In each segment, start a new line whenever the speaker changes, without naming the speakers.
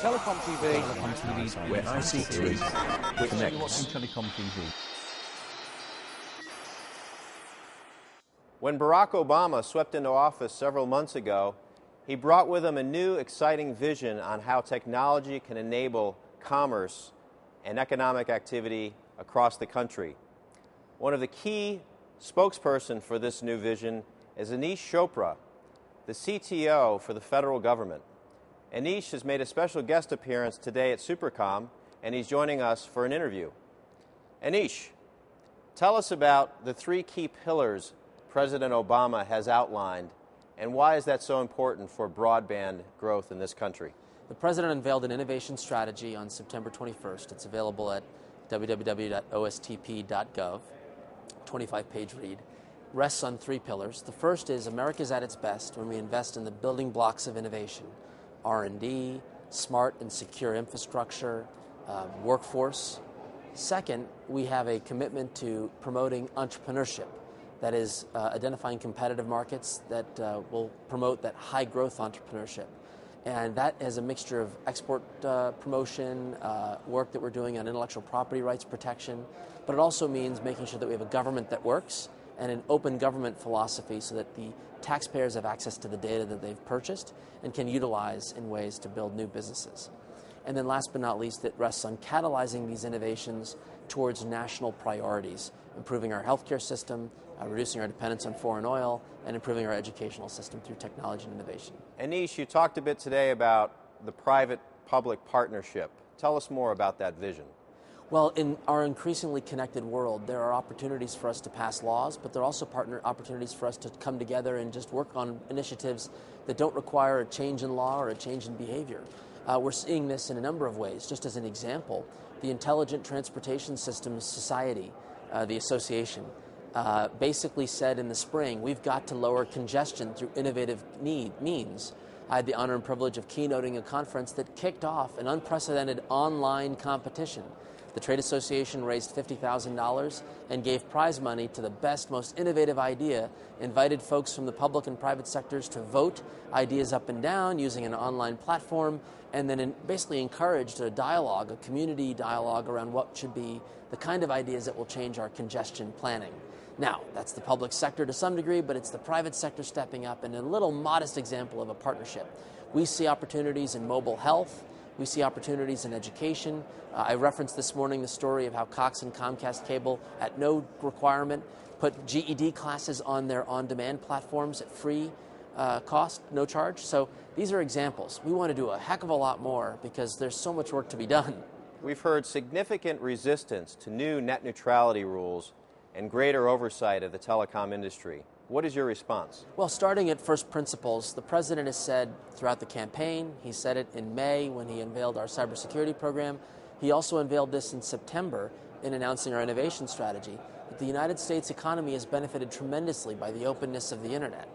Telecom TV.
Telecom TV's where ICT connects. Telecom TV.
When Barack Obama swept into office several months ago, he brought with him a new, exciting vision on how technology can enable commerce and economic activity across the country. One of the key spokespersons for this new vision is Aneesh Chopra, the CTO for the federal government. Aneesh has made a special guest appearance today at SUPERCOMM, and he's joining us for an interview. Aneesh, tell us about the three key pillars President Obama has outlined, and why is that so important for broadband growth in this country?
The President unveiled an innovation strategy on September 21st. It's available at www.ostp.gov, 25-page read. Rests on three pillars. The first is America's at its best when we invest in the building blocks of innovation: R&D, smart and secure infrastructure, workforce. Second, we have a commitment to promoting entrepreneurship. That is, identifying competitive markets that will promote that high-growth entrepreneurship. And that is a mixture of export promotion, work that we're doing on intellectual property rights protection, but it also means making sure that we have a government that works and an open government philosophy so that the taxpayers have access to the data that they've purchased and can utilize in ways to build new businesses. And then last but not least, it rests on catalyzing these innovations towards national priorities, improving our healthcare system, reducing our dependence on foreign oil, and improving our educational system through technology and innovation.
Aneesh, you talked a bit today about the private-public partnership. Tell us more about that vision.
Well, in our increasingly connected world, there are opportunities for us to pass laws, but there are also opportunities for us to come together and just work on initiatives that don't require a change in law or a change in behavior. We're seeing this in a number of ways. Just as an example, the Intelligent Transportation Systems Society, the association, basically said in the spring, we've got to lower congestion through innovative means. I had the honor and privilege of keynoting a conference that kicked off an unprecedented online competition. The trade association raised $50,000 and gave prize money to the best, most innovative idea, invited folks from the public and private sectors to vote ideas up and down using an online platform, and then basically encouraged a dialogue, a community dialogue around what should be the kind of ideas that will change our congestion planning. Now, that's the public sector to some degree, but it's the private sector stepping up, and a little modest example of a partnership. We see opportunities in mobile health. We see opportunities in education. I referenced this morning the story of how Cox and Comcast Cable, at no requirement, put GED classes on their on-demand platforms at free cost, no charge. So these are examples. We want to do a heck of a lot more because there's so much work to be done.
We've heard significant resistance to new net neutrality rules and greater oversight of the telecom industry. What is your response?
Well, starting at first principles, the President has said throughout the campaign, he said it in May when he unveiled our cybersecurity program. He also unveiled this in September in announcing our innovation strategy, that the United States economy has benefited tremendously by the openness of the Internet.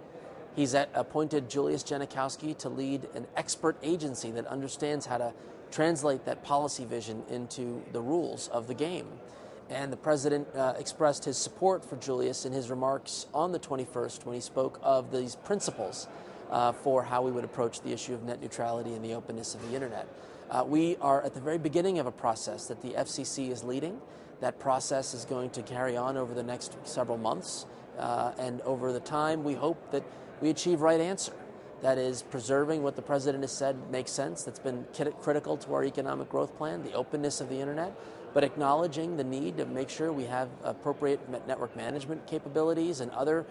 He's appointed Julius Janikowski to lead an expert agency that understands how to translate that policy vision into the rules of the game. And the President expressed his support for Julius in his remarks on the 21st when he spoke of these principles for how we would approach the issue of net neutrality and the openness of the Internet. We are at the very beginning of a process that the FCC is leading. That process is going to carry on over the next several months, and over the time we hope that we achieve right answer. That is, preserving what the President has said makes sense, that's been critical to our economic growth plan, the openness of the Internet, but acknowledging the need to make sure we have appropriate network management capabilities and other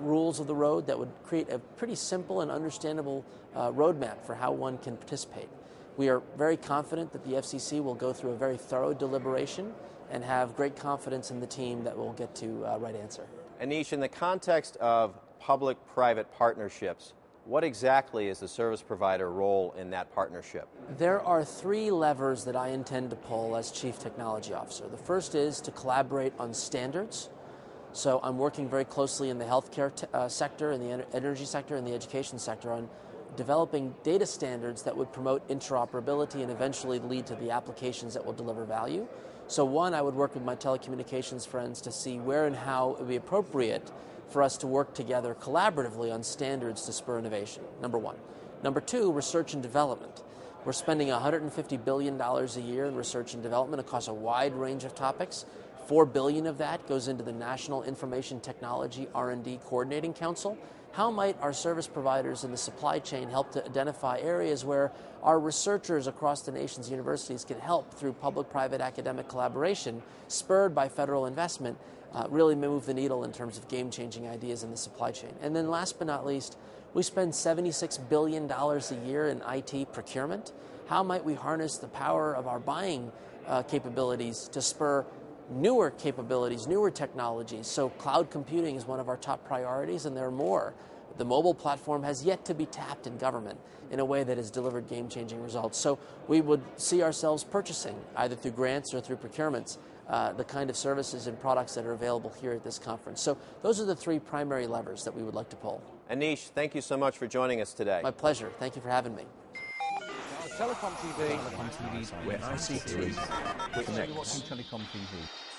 rules of the road that would create a pretty simple and understandable roadmap for how one can participate. We are very confident that the FCC will go through a very thorough deliberation and have great confidence in the team that will get to right answer.
Aneesh, in the context of public-private partnerships, what exactly is the service provider role in that partnership?
There are three levers that I intend to pull as Chief Technology Officer. The first is to collaborate on standards. So I'm working very closely in the healthcare sector, in the energy sector, and the education sector on developing data standards that would promote interoperability and eventually lead to the applications that will deliver value. So one, I would work with my telecommunications friends to see where and how it would be appropriate for us to work together collaboratively on standards to spur innovation, number one. Number two, research and development. We're spending $150 billion a year in research and development across a wide range of topics. $4 billion of that goes into the National Information Technology R&D Coordinating Council. How might our service providers in the supply chain help to identify areas where our researchers across the nation's universities can help through public-private academic collaboration, spurred by federal investment, really move the needle in terms of game-changing ideas in the supply chain? And then last but not least, we spend $76 billion a year in IT procurement. How might we harness the power of our buying capabilities to spur newer capabilities, newer technologies? So cloud computing is one of our top priorities, and there are more. The mobile platform has yet to be tapped in government in a way that has delivered game-changing results. So we would see ourselves purchasing, either through grants or through procurements, the kind of services and products that are available here at this conference. So those are the three primary levers that we would like to pull.
Anish, thank you so much for joining us today.
My pleasure. Thank you for having me.
Telecom TV, where ICT connects.
Telecom TV.